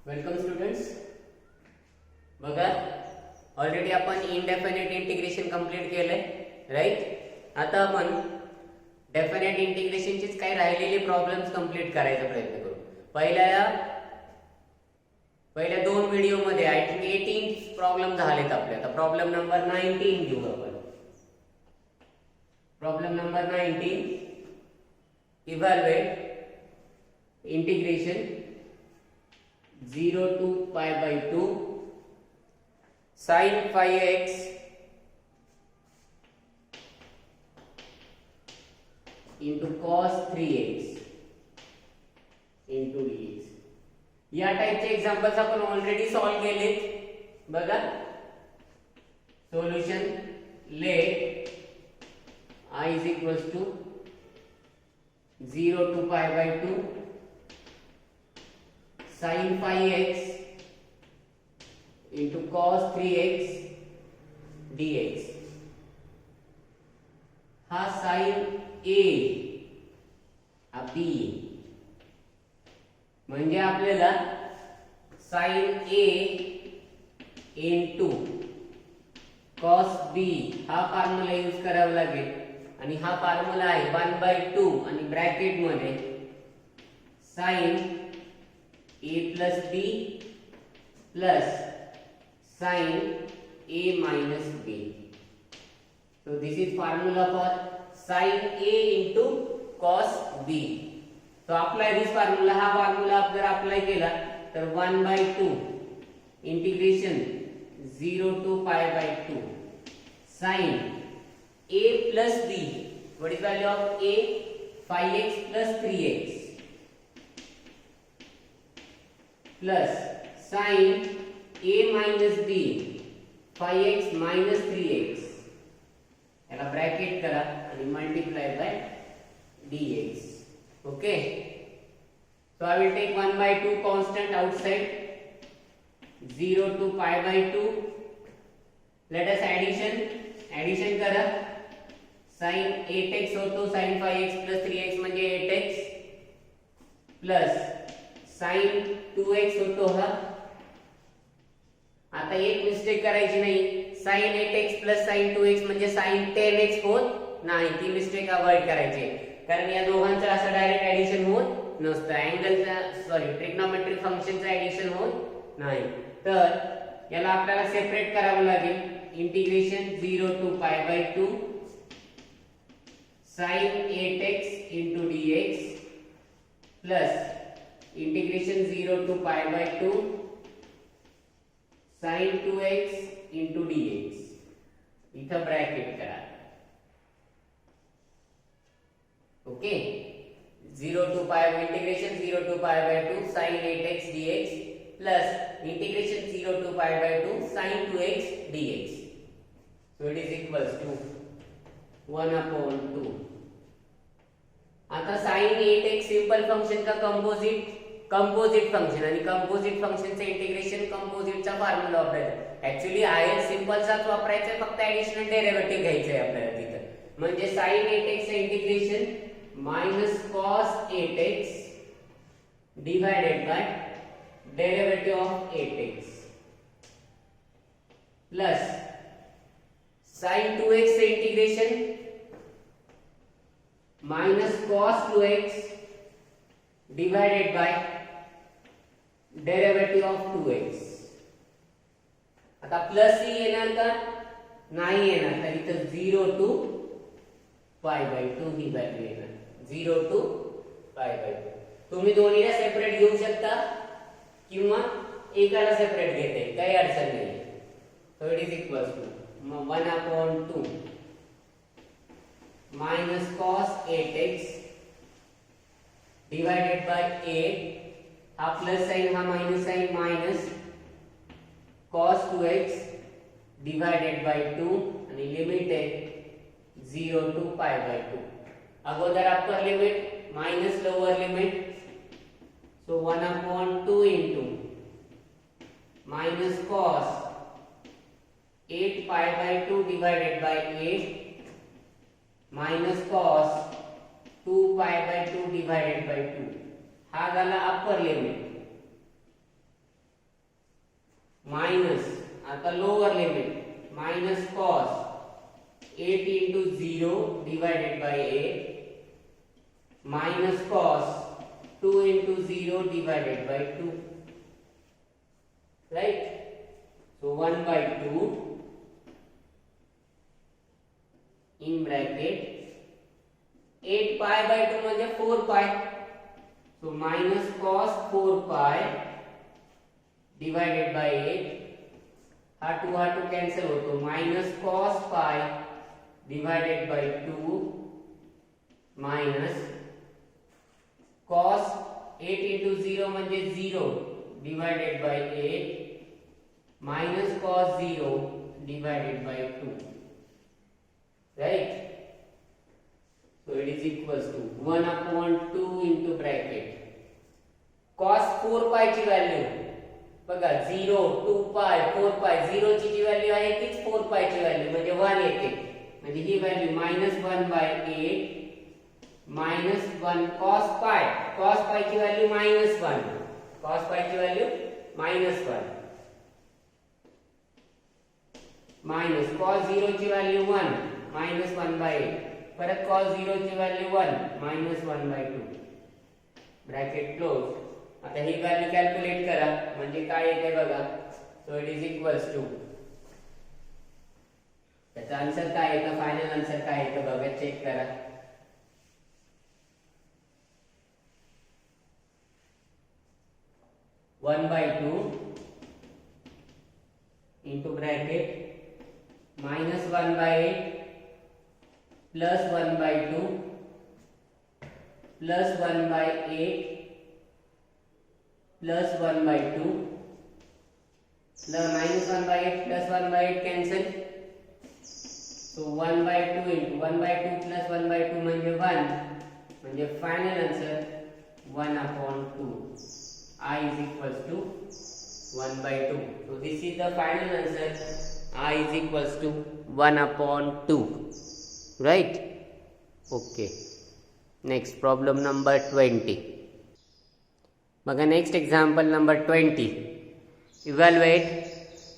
Welcome students. बघा, already आपण indefinite integration complete केलंय, राईट. आता आपण डेफिनेट इंटिग्रेशनचीच काही राहिलेले प्रॉब्लेम्स कंप्लीट करायचा प्रयत्न करू. पहिल्या दोन व्हिडिओ मध्ये आय थिंक 18 प्रॉब्लेम झालेत आपले. आता प्रॉब्लेम नंबर 19 घेऊ आपण. Problem number 19, evaluate integration 0 to pi by 2 sin phi x into cos 3x into dx. या टाइपचे एक्झाम्पल्स आपण ऑलरेडी सॉल्व केलेत. बघा, solution let I is equals to 0 to pi by 2 sin phi x into cos 3x dx. हा sin a हा b, म्हणजे आपल्याला sin a into cos b हा फॉर्म्युला यूज करावा लागेल. आणि हा फॉर्म्युला आहे 1/2 आणि ब्रॅकेट मध्ये sin a plus b plus sin a minus b. So this is formula for sin a into cos b. So apply this formula. हा formula जर अप्लाय केला तर 1/2 integration 0 to pi by 2 sin a plus b. What is value of a? phi x plus 3x plus sin a minus b phi x minus 3x. याला bracket करा आणि multiply by dx. Okay, so I will take 1/2 constant outside, 0 to pi by 2. Let us addition करा. sin 8x होतो sin 5x plus 3x म्हणजे 8x plus sin 2x होतो हा. आता एक मिस्टेक करायची नाही. sin 8x plus sin 2x म्हणजे sin 10x होत नाही. ती मिस्टेक अवॉइड करायची, कारण या दोघांचं असं डायरेक्ट ऍडिशन होत नसतं. अँगलचा ट्रिग्नोमेट्रिक फंक्शनचं ऍडिशन होत नाही. तर याला आपल्याला सेपरेट करावं लागेल. Integration 0 to pi by 2 sin 8x into dx plus integration 0 to pi by 2 sin 2x into dx. इथं ब्रॅकेट करा. Okay, 0 to pi integration 0 to pi by 2 sin 8x dx plus integration 0 to pi by 2 sin 2x dx. So it is equals to 1/2. आता sin 8x simple function का composite function, आणि composite फंक्शनचं integration कंपोजिटचा formula वापरायचा. Actually आहे सिंपलचाच वापरायचा, फक्त additional derivative घ्यायचं आहे आपल्याला तिथं. म्हणजे sin 8x चे integration minus cos 8x divided by derivative of 8x plus sin 2x चे integration minus cos 2x divided bye derivative of 2x. आता प्लस ही येणार का? नाही येणार. तर इथं 0 to pi by 2 he value येणार. 0 to pi by 2. तुम्ही दोन्हीला सेपरेट घेऊ शकता किंवा एकाला सेपरेट घेते, काही अडचण नाही. So it is equals to 1/2 minus cos 8x divided by 8. हा प्लस साइन हा minus sign minus cos 2x divided by 2 आणि लिमिट आहे 0 to pi by 2. अगोदर upper limit minus lower limit. So 1/2 into minus cos 8 pi by 2 divided by 8 minus cos 2 pi by 2 divided by 2. हा झाला upper limit. Minus आता lower limit minus cos 8 into 0 divided by 8 minus cos 2 into 0 divided by 2, right? So 1 by 2 in bracket 8 pi by 2 म्हणजे 4 pi, so minus cos 4 pi divided by 8, हा 2 cancel होतो, minus cos pi divided by 2 minus cos 8 into 0 म्हणजे 0 divided by 8 minus cos 0 divided by 2, right? So it is equals to 1 upon 2 into bracket cos 4 pi ची value बघा 0 2 pi 4 pi 0 ची जी value आहे तीच 4 pi ची value म्हणजे 1 येते, म्हणजे ही value -1 by 8 -1 cos pi, cos pi ची व्हॅल्यू -1, cos pi ची व्हॅल्यू -1 मायनस cos 0 ची व्हॅल्यू 1 -1 by 8, परत cos 0 ची व्हॅल्यू 1 -1 by 2, ब्रॅकेट क्लोज. आता ही व्हॅल्यू कॅल्क्युलेट करा म्हणजे काय येते बघा. So it is equals to, त्याचा आन्सर काय येतं, फायनल आन्सर काय येतं बघा, चेक करा. One by two into bracket -1 by 8 plus 1 by 2 plus 1 by 8 plus 1 by 2 -1 by 8 plus 1 by 8 cancel, so 1 by 2 into 1 by 2 plus 1 by 2 म्हणजे 1, म्हणजे final answer 1 upon 2, I is equals to 1 by 2. So this is the final answer, I is equals to 1 upon 2, right? Okay, next problem number 20. बघा next example number 20. Evaluate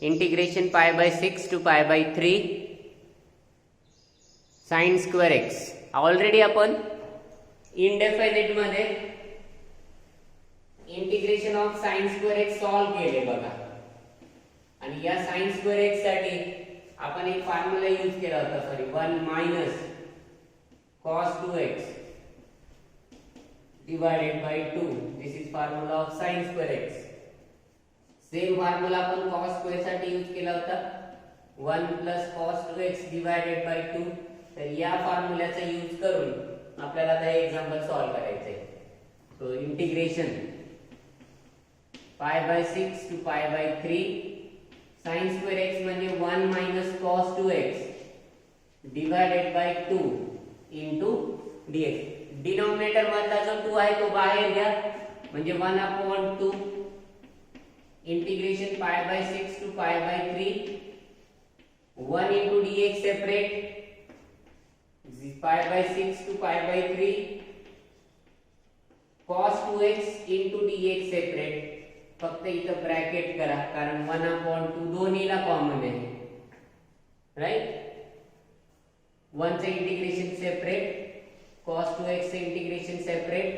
integration pi by 6 to pi by 3 sin square x. Already आपण indefinite मध्ये integration of sin square x solve केले बघा, आणि या sin square x साठी आपण एक फॉर्म्युला यूज केला होता, sorry 1 minus cos 2x divided by 2. This is formula of sin square x. Same formula आपण cos square साठी यूज केला होता, 1 plus cos 2x divided by 2. तर या फॉर्म्युल्याचा यूज करून आपल्याला आता हे एक्झाम्पल सॉल्व करायचे आहे. So integration pi by 6 to pi by 3 sin square x म्हणजे 1 minus cos 2x divided by 2 into dx. Denominator मधला जो 2 आहे तो बाहेर घ्या, म्हणजे 1 upon 2 integration pi by 6 to pi by 3 1 into dx separate, pi by 6 to pi by 3 cos 2x into dx separate. फक्त इथं ब्रॅकेट करा कारण 1 upon 2 दोन्हीला कॉमन आहे, राइट? 1 चे इंटिग्रेशन सेपरेट, cos 2x चे इंटिग्रेशन सेपरेट,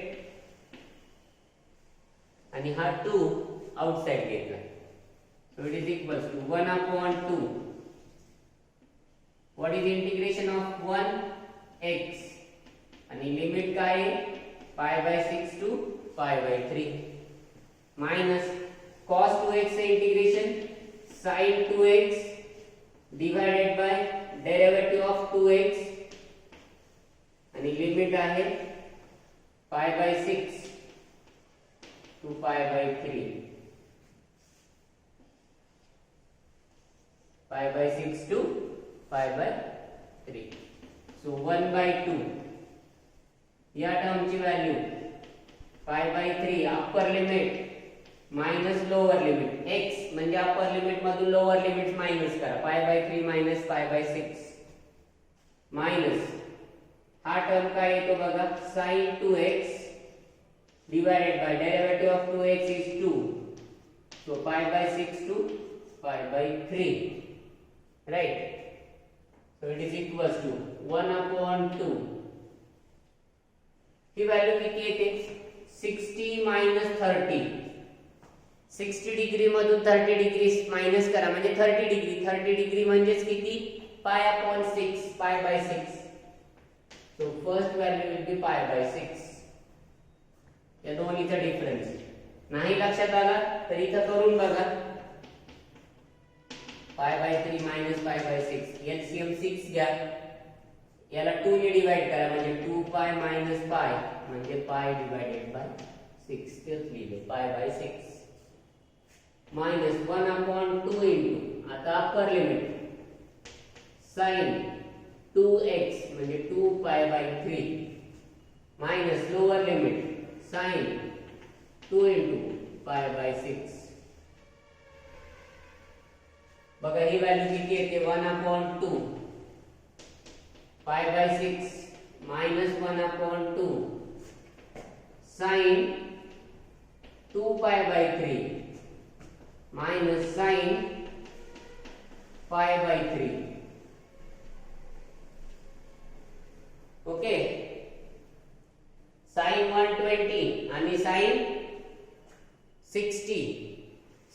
आणि हा 2 आउटसाइड घेतला. So it is equals to 1 upon 2. What is integration of 1 x, आणि लिमिट काय आहे pi by 6 to pi by 3 minus cos 2x से integration sin 2x divided by derivative of 2x, आणि limit आहे pi by 6 to pi by 3, pi by 6 to pi by 3. So 1 by 2 या टर्मची value pi by 3 upper limit minus lower limit, x म्हणजे upper limit मधून lower limit minus करा, pi by 3 minus pi by 6 minus हा term काय येतो बघा sin 2x divided by derivative of 2x is 2, so pi by 6 to pi by 3, right? So it is equals to 1 upon 2. He value किती येते? 60 minus 30. 60 degree मधून 30 degree minus करा म्हणजे 30 degree. 30 degree म्हणजेच किती? pi upon 6, pi by 6. So first value will be pi by 6. या दोन्हीचा difference. नाही लक्षात आला तर इथं करून बघा. pi by 3 minus pi by 6. LCM 6 घ्या. याला 2 ने डिवाइड करा म्हणजे 2 pi minus pi म्हणजे pi divided by 6. तेच लिहिले pi by 6 minus 1 upon 2 into आता अप्पर लिमिट sin 2x म्हणजे 2 pi by 3 minus lower limit sin 2 into pi by 6. बघा ही व्हॅल्यू किती येते? 1 upon 2 pi by 6 minus 1 upon 2 sin 2 pi by 3 minus sin pi by 3. Okay. sin 120 आणि sin 60.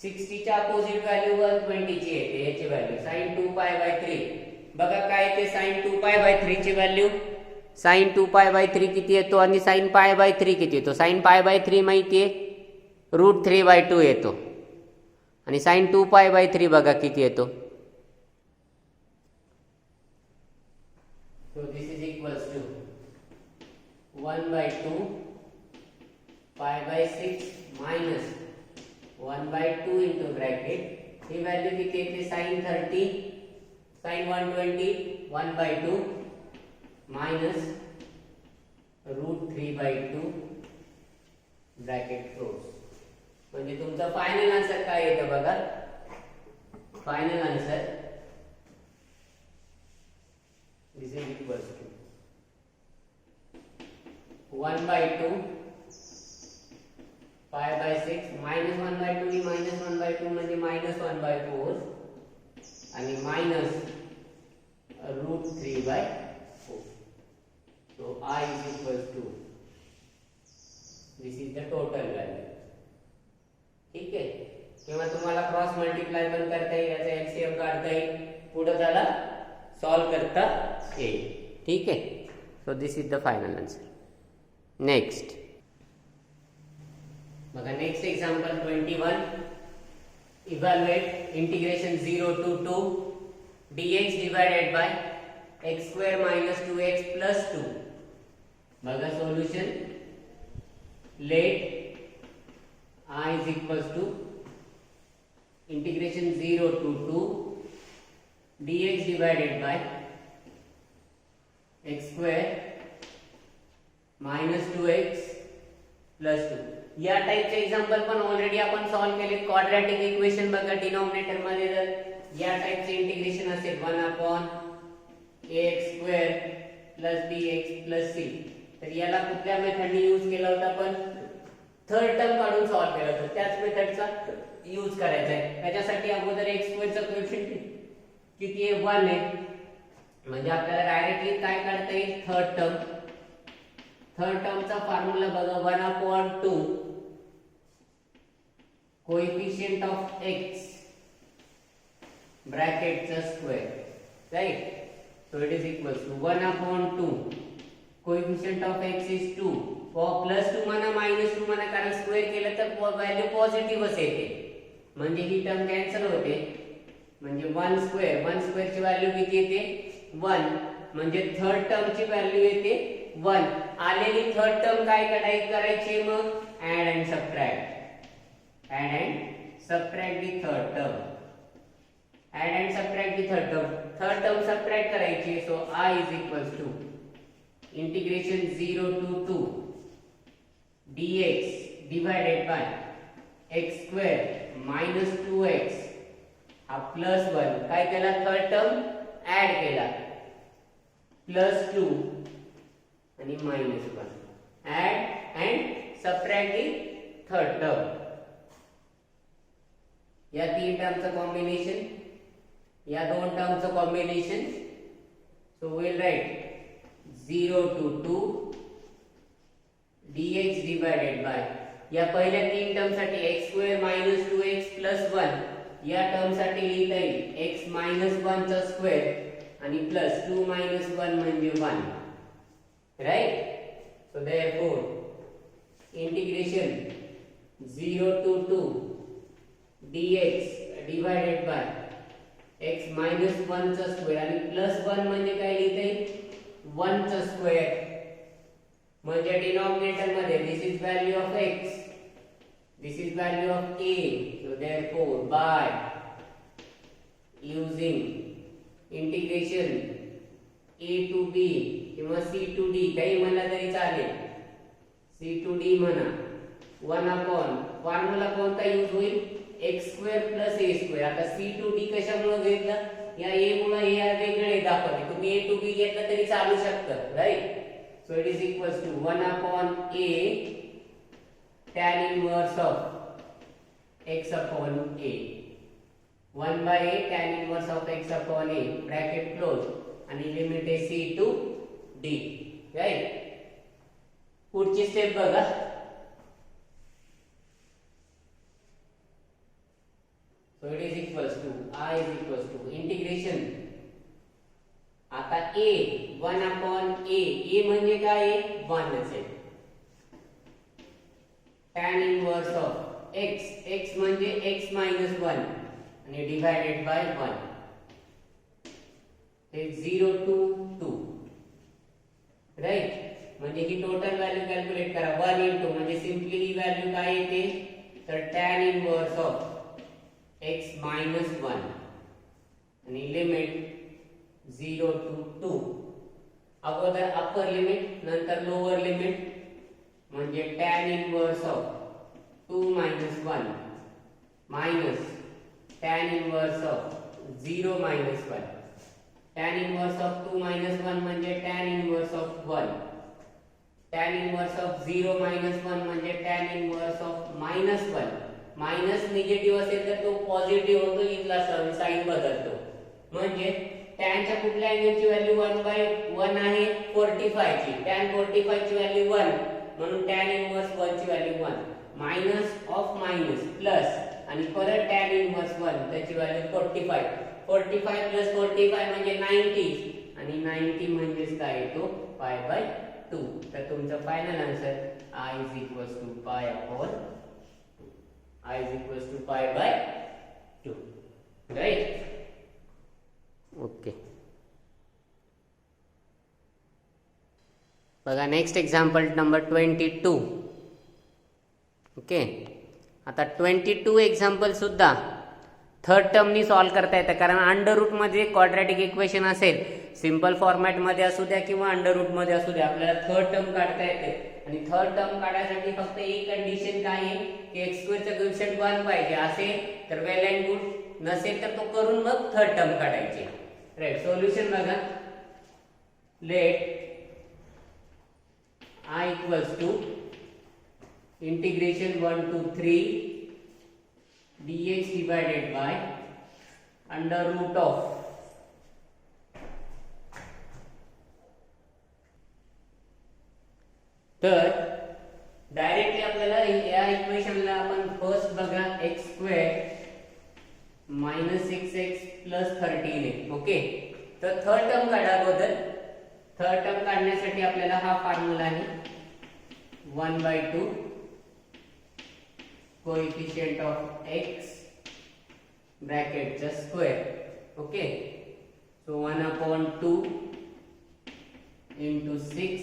60 च्या opposite value 120 ची येते. याची value sin 2 pi by 3. बघा काय येते sin 2 pi by 3 ची व्हॅल्यू. sin 2 pi by 3 किती येतो आणि sin pi by 3 किती येतो? sin pi by 3 माहितीये √3/2 येतो आणि sin 2 pi by 3 बघा किती येतो. So this is equals to 1/2 pi by 6 minus 1/2 into bracket. ही व्हॅल्यू किती येते? sin 30 sin 120 1/2 minus √3/2 bracket close. म्हणजे तुमचा फायनल आन्सर काय येतं बघा. Final answer this is equals to 1/2 pi by 6 minus 1/2 ही minus 1/2 म्हणजे minus 1/4 आणि minus √3/4. So I is equals to this is the total value. ठीक आहे. किंवा तुम्हाला क्रॉस मल्टिप्लाय पण करता येईल, याचा एलसीएम काढता येईल, पुढे त्याला सॉल्व करता येईल. ठीक आहे. So this is the final answer. Next बघा. Next example 21. Evaluate integration 0 to 2 dx divided by x square minus 2x plus 2. बघा solution. Let I is equals to integration 0 to 2 dx divided by x square minus 2x plus 2. या टाइपचे example पण already आपण solve केले. Quadratic equation बघा denominator मध्ये जर या टाइपचे इंटिग्रेशन असेल 1 upon ax square plus bx plus c, तर याला कुठल्या मेथडने यूज केला होता? पण थर्ड टर्म काढून सॉल्व केला होता. त्याच मेथडचा यूज करायचा आहे. त्याच्यासाठी अगोदर x स्क्वेअरचा कोएफिशिएंट किती आहे? 1 आहे. म्हणजे आपल्याला डायरेक्टली काय काढता येईल? Third term. थर्ड टर्मचा फॉर्म्युला बघा 1 upon 2 कोएफिशिएंट ऑफ x ब्रॅकेटचा square, right? So it is equals to 1 upon 2 coefficient of x is 2 plus 2 म्हणा मायनस 2 म्हणा, कारण स्क्वेअर केलं तर व्हॅल्यू पॉझिटिव्हच येते. म्हणजे ही टर्म कॅन्सल होते. म्हणजे 1 स्क्वेअर ची व्हॅल्यू किती येते? 1. म्हणजे थर्ड टर्मची व्हॅल्यू येते 1. आलेली थर्ड टर्म काय करायची? मग add and subtract. Add and subtract the third term. Add and subtract the third term. Third term subtract करायची. So I is equals to integration 0 to 2 dx divided by x square minus 2x हा plus 1 काय केला? Third term add केला. Plus 2 आणि minus 1 add and subtract the third term. या 3 टर्मचं combination, या 2 टर्मचं combination. So we'll write 0 to 2 dx divided by या पहिल्या 3 टर्म साठी x² - 2x + 1 या टर्म साठी लिहिता येईल x - 1 चा स्क्वेअर आणि प्लस 2 - 1 म्हणजे 1, right. So therefore integration 0 to 2 dx divided by x - 1 चा स्क्वेअर आणि प्लस 1 म्हणजे काय लिहिता येईल 1 चा स्क्वेअर. म्हणजे डिनॉमिनेटर मध्ये this is value of x, this is value of a. So therefore by using integration a to b किंवा c to d काही म्हणला तरी चालेल, c to d म्हणा, 1 फॉर्म्युला कोणता यूज होईल x² + a². आता c to d कशामुळे घेतलं, या a मुळे हे वेगळे दाखवले, तुम्ही a to b घेतलं तरी चालू शकतं, right. So it is equals to 1/a tan inverse of x upon a. 1/a tan inverse of x upon a bracket close आणि लिमिट आहे c to d, राइट. पुढची स्टेप बघा. So it is equals to I is equals to integration. आता a 1/a, a म्हणजे काय आहे 1 असेल. tan inverse of x, x म्हणजे x - 1 आणि डिवाइडेड बाय 1. हे 0 to 2, राइट. म्हणजे ही टोटल व्हॅल्यू कॅल्क्युलेट करा. 1 into म्हणजे सिंपली ही व्हॅल्यू काय येते तर tan inverse of x - 1 आणि लिमिट 0 to 2. अगोदर अपर लिमिट नंतर लोअर लिमिट म्हणजे tan inverse of 2 - 1 minus tan inverse of 0 - 1. tan inverse of 2 - 1 म्हणजे tan inverse of 1. tan inverse of 0 - 1 म्हणजे tan inverse of -1. Minus negative असेल तर तो positive होतो, इथला साइन बदलतो. म्हणजे tan च्या कुठल्या अँगलची व्हॅल्यू 1/1 आहे 45 ची. tan 45 ची व्हॅल्यू 1 म्हणून tan इन्व्हर्स 1 ची value 1 minus of minus plus आणि परत tan इन्व्हर्स 1 त्याची व्हॅल्यू 45. 45 + 45 म्हणजे 90 आणि 90 म्हणजेच काय येतो π/2. तर तुमचा final answer I is equals to π/2. I is equals to π/2, right. Okay. बघा नेक्स्ट एक्झाम्पल नंबर 22. ओके. आता 22 एक्झाम्पल सुद्धा थर्ड टर्मनी सॉल्व्ह करता येतं, कारण अंडर रूट मध्ये क्वाड्रॅटिक इक्वेशन असेल, सिंपल फॉर्मॅट मध्ये असू द्या किंवा अंडर रूट मध्ये असू द्या, आपल्याला थर्ड टर्म काढता येते. आणि थर्ड टर्म काढण्यासाठी फक्त एक कंडिशन काय आहे की x² चा कोएफिशिएंट 1 पाहिजे. असेल तर वेल अँड गुड, नसेल तर तो करून मग थर्ड टर्म काढायची, राइट. सोल्युशन बघा. Let I equals to integration 1 to 3 dx divided by under root of तर डायरेक्टली आपल्याला या इक्वेशनला आपण फर्स्ट बघा x² - 6x + 13 आहे. ओके. तर थर्ड टर्म काढा अगोदर. थर्ड टर्म काढण्यासाठी आपल्याला हा फॉर्म्युला आहे 1/2 कोएफिशिएंट ऑफ x ब्रॅकेटचा स्क्वेअर. ओके. सो 1/2 into 6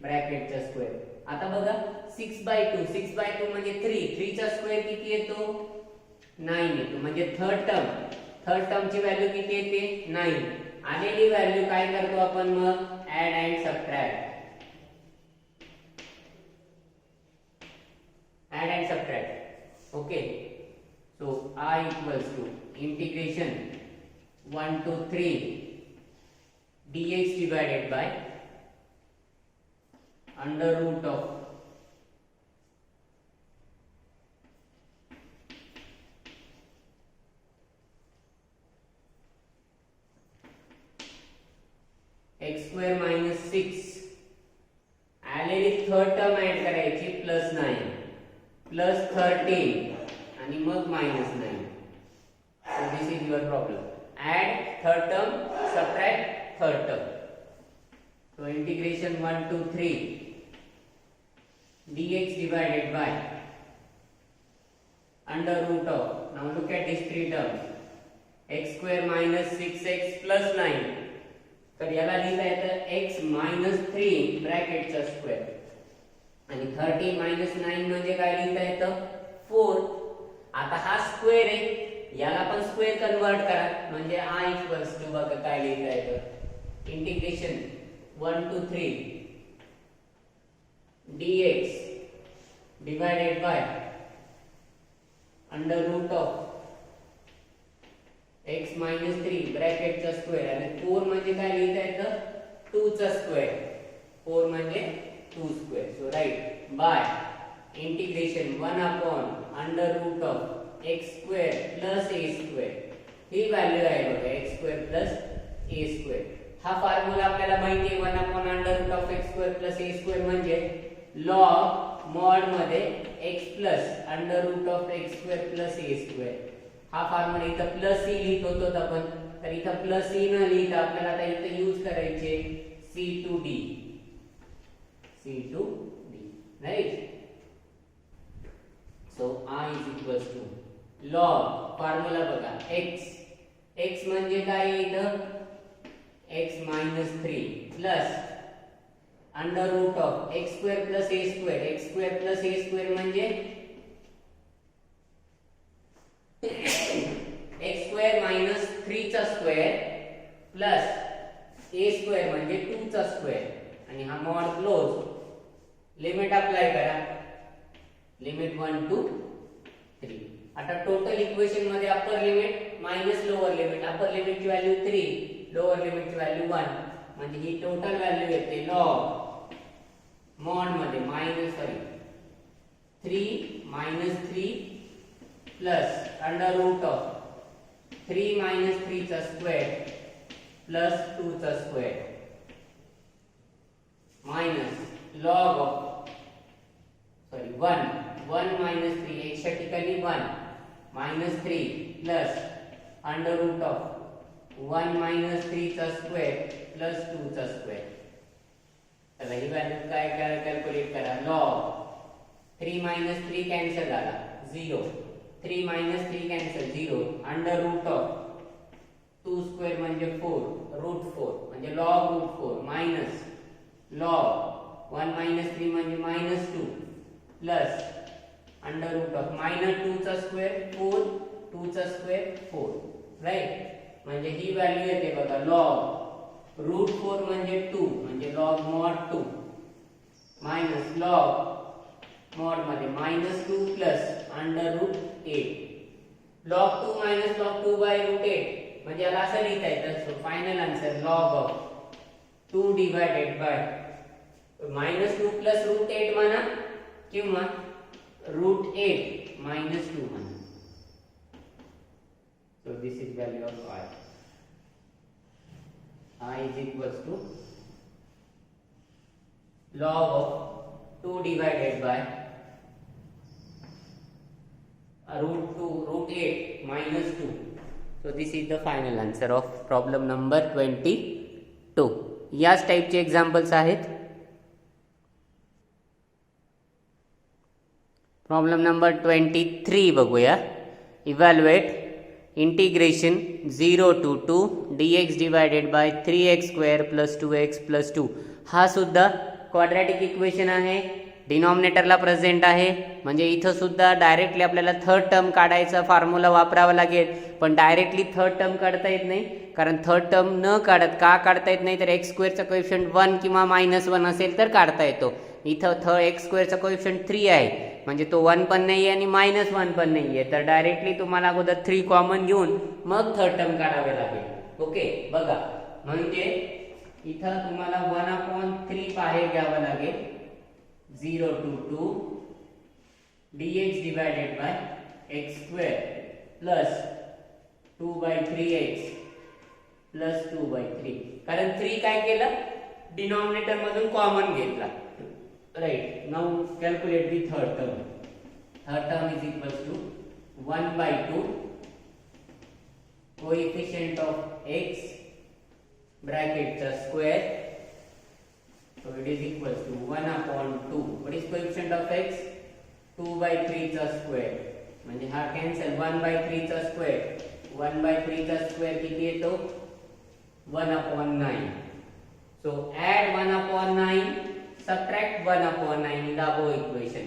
ब्रॅकेटचा स्क्वेअर. आता बघा 6/2, 6/2 म्हणजे 3 चा स्क्वेअर किती येतो 9 येतो. म्हणजे थर्ड टर्मची व्हॅल्यू किती येते 9. आलेली व्हॅल्यू काय करतो आपण मग add and subtract. Okay. So I equals to integration 1 to 3 dx divided by under root of x square minus 6 आलेली थर्ड टर्म ऍड करायची प्लस 9 प्लस 13 आणि मग minus 9. So this is your problem. Add third term, subtract third term. So integration 1 to 3 dx divided by under root of, now look at these three terms, x square minus 6x plus 9. तर याला लिहिता येतं x minus 3 ब्रॅकेटचा square आणि 13 minus 9 म्हणजे काय लिहिता येतं 4. आता हा स्क्वेअर आहे, याला पण स्क्वेअर कन्वर्ट करा म्हणजे i इक्वल्स टू बघा काय लिहिता येतं integration 1 to 3 dx divided by under root of x minus 3 ब्रॅकेटचा square आणि 4 म्हणजे काय लिहिता येतं 2 चा स्क्वेअर. 4 म्हणजे 2 square. So write by integration 1 upon under root of x square plus a square. ही व्हॅल्यू आहे बघा x square plus a square. हा फॉर्म्युला आपल्याला माहिती आहे 1 upon under root of x square plus a square म्हणजे log mod मध्ये x plus under root of x square plus a square. हा फॉर्म्युला इथं प्लस e लिहित होतो आपण, तर इथं प्लस e न लिहिता आपल्याला आता इथं यूज करायचे c2d right. So i is equals to log formula बघा x म्हणजे काय इथं x minus 3 plus under root of x square plus a square. x square plus a square म्हणजे x स्क्वेअर मायनस 3 चा स्क्वेअर प्लस a स्क्वेअर म्हणजे 2 चा square आणि हा मॉड क्लोज. लिमिट अप्लाय करा लिमिट 1 to 3. आता टोटल इक्वेशन मध्ये upper limit minus lower limit. Upper लिमिटची व्हॅल्यू 3 लोअर लिमिटची व्हॅल्यू 1 म्हणजे ही टोटल व्हॅल्यू येते लॉग मॉड मध्ये minus 3 minus 3 plus under root of 3 minus 3 चा स्क्वेअर प्लस 2 चा square minus log of 1 minus 3 x च्या ठिकाणी 1 minus 3 plus under root of 1 minus 3 चा स्क्वेअर प्लस 2 चा स्क्वेअर. आता ही व्हॅल्यू काय कॅल्क्युलेट करा लॉग 3 minus 3 कॅन्सल झाला 0 3 minus 3 cancel 0 under root of 2 square म्हणजे 4 रूट 4 म्हणजे log root 4 minus log 1 minus 3 म्हणजे minus 2 plus under root of minus 2 चा स्क्वेअर 4 2 चा स्क्वेअर 4 राइट. म्हणजे ही व्हॅल्यू येते बघा log रूट 4 म्हणजे 2 म्हणजे log mod 2 minus log mod मध्ये minus 2 plus under root 8 log 2 minus log 2 by root 8 म्हणजे याला असं लिहिता येतं. So final answer log of 2 divided by minus 2 plus root 8 म्हणा किंवा रूट 8 मायनस 2 म्हणा. So this is value of i is equals to log of 2 divided by root 8 minus 2. So this is the final answer of problem number 22. याच टाइपचे examples आहेत. Problem number 23 बघूया. Evaluate integration 0 to 2 dx divided by 3x square plus 2x plus 2. हा सुद्धा quadratic equation आहे, डिनॉमिनेटरला present आहे म्हणजे इथं सुद्धा डायरेक्टली आपल्याला थर्ड टर्म काढायचा फॉर्म्युला वापरावा लागेल. पण डायरेक्टली थर्ड टर्म काढता येत नाही, कारण थर्ड टर्म न काढता येत नाही तर एक्स स्क्वेअरचा कोएफिशियंट 1 किंवा -1 असेल तर काढता येतो. इथं एक्स स्क्वेअरचा कोएफिशियंट 3 आहे म्हणजे तो 1 पण नाही आहे आणि -1 पण नाही आहे, तर डायरेक्टली तुम्हाला अगोदर 3 कॉमन घेऊन मग थर्ड टर्म काढावे लागेल. ओके बघा, म्हणजे इथं तुम्हाला 1/3 बाहेर घ्यावं लागेल. 0 to 2 dx divided by x square plus 2/3x plus 2/3. कारण 3 काय केलं, डिनॉमिनेटर मधून कॉमन घेतला. Right. Now calculate the third term. Third term is equals to 1/2 coefficient of x bracket चा square, so it is equals to 1/2. what is coefficient of x? 2/3 चा square. म्हणजे हा cancel. 1/3 चा square, 1/3 चा square किती येतो? 1/9. so add 1/9, subtract 1/9 in the above equation.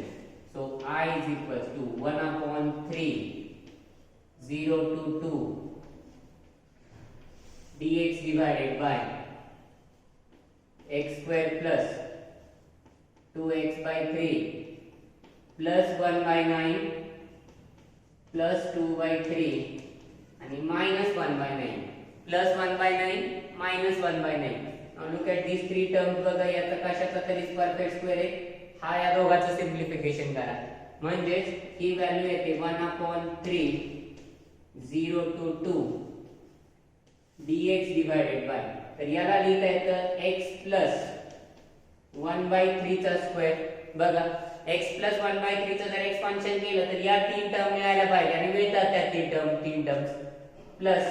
so I is equals to 1/3 0 to 2 dx divided by x square plus 2x by 3 plus 1/9 plus 2/3 and minus 1/9 plus 1/9 minus 1/9. now look at these three terms. बघा याचा कशाचा तरी perfect square आहे. हा या दोघांचं simplification करा म्हणजे ही व्हॅल्यू येते 1/3 0 to 2 dx divided by, तर याला लिहिता येतं x plus 1/3 चा स्क्वेअर. बघा x plus 1/3 चं जर एक्सपान्शन केलं तर या तीन टर्म मिळायला पाहिजे आणि मिळतात त्या तीन टर्म्स प्लस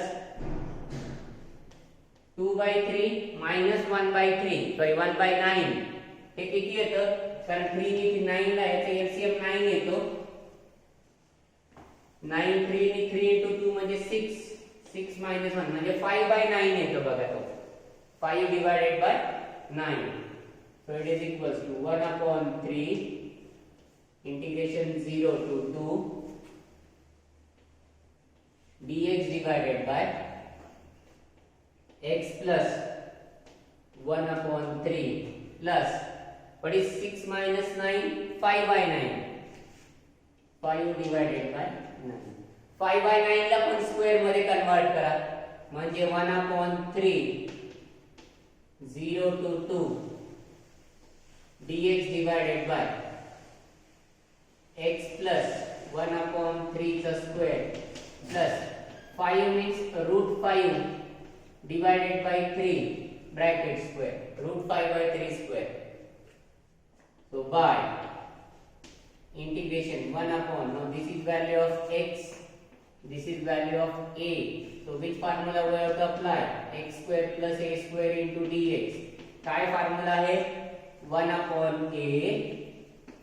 2/3 minus 1/3 सॉरी 1/9 हे किती येतं? कारण 3 नी 9 ला याचा एलसीएम 9 येतो. 9 3 नी 3 into 2 म्हणजे 6 6 minus 1 म्हणजे 5/9 येतो. बघा तो 5 divided by 9. so it is equals to 1/3 integration 0 to 2 dx divided by x plus 1/3 plus what is 6 minus 9? 5/9. 5 divided by 9. 5/9 ला पण स्क्वेअर मध्ये कन्वर्ट करा म्हणजे 1/3 0 to 2 dx divided by x plus 1/3 चा square plus 5 means √5 divided by 3 bracket square, √5/3 square. so by integration 1/, now this is value of x, this is value of a, so which formula we have to apply? x square plus a square into dx. काय formula आहे? 1/a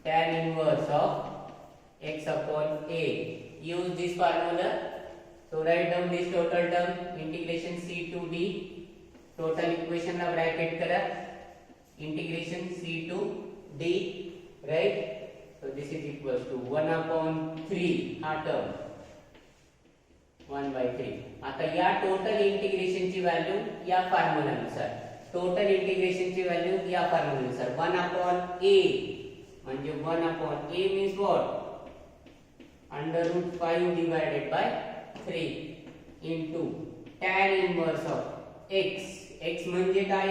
tan inverse of x upon a. use this formula. so write down this total term, integration c to d, total equation ला bracket करा, integration c to d, right? so this is equals to 1/3 हा term 1/3. आता या total integration ची value या फॉर्म्युलानुसार, total integration ची value या फॉर्म्युलानुसार 1/a म्हणजे 1/a means what? √5 divided by 3 into tan inverse of x. x म्हणजे काय?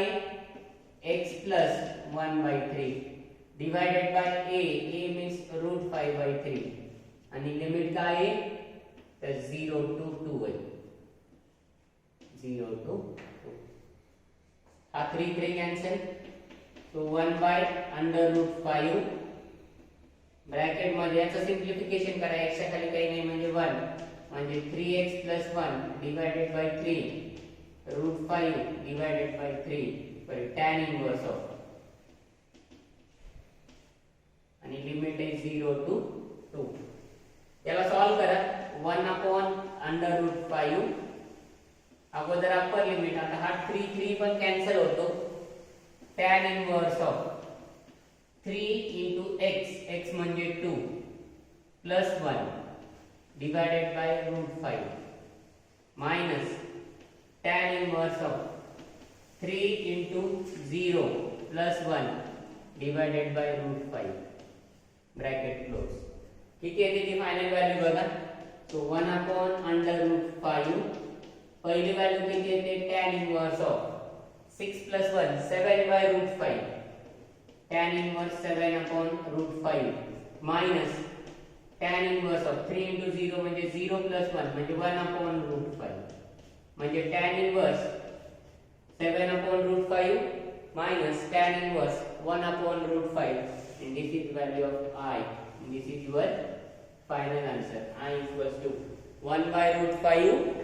x plus 1/3 divided by a. a means √5/3 आणि लिमिट काय आहे? तर 0 to 2 आहे. 0 to 2. हा 3 कॅन्सल. so 1/√5 ब्रॅकेट मध्ये याचं सिम्प्लिफिकेशन करा. x च्या खाली काही नाही म्हणजे 1 म्हणजे 3x plus 1 divided by 3 √5 divided by 3 for tan inverse of, आणि लिमिट आहे 0 to 2. याला सॉल्व करा. 1/√5 अगोदर अप्पर लिमिट, आता हा 3 पण कॅन्सल होतो. tan inverse of 3 into x, x म्हणजे 2 plus 1 divided by √5 minus tan inverse of 3 into 0 plus 1 divided by √5 bracket close. किती येते ती फायनल व्हॅल्यू बघा. so 1/√5 पहिली व्हॅल्यू किती येते? tan inverse of 6 plus 1 7/√5, tan inverse 7/√5 minus tan inverse of 3 into 0 म्हणजे 0 plus 1 म्हणजे 1/√5 म्हणजे tan inverse 7 upon root 5 minus tan inverse 1 upon root 5, and this is value of I. And this is your final answer. I equals to 1 by root 5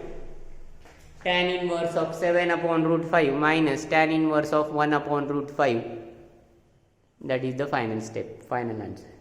tan inverse of 7 upon root 5 minus tan inverse of 1 upon root 5. That is the final step, final answer.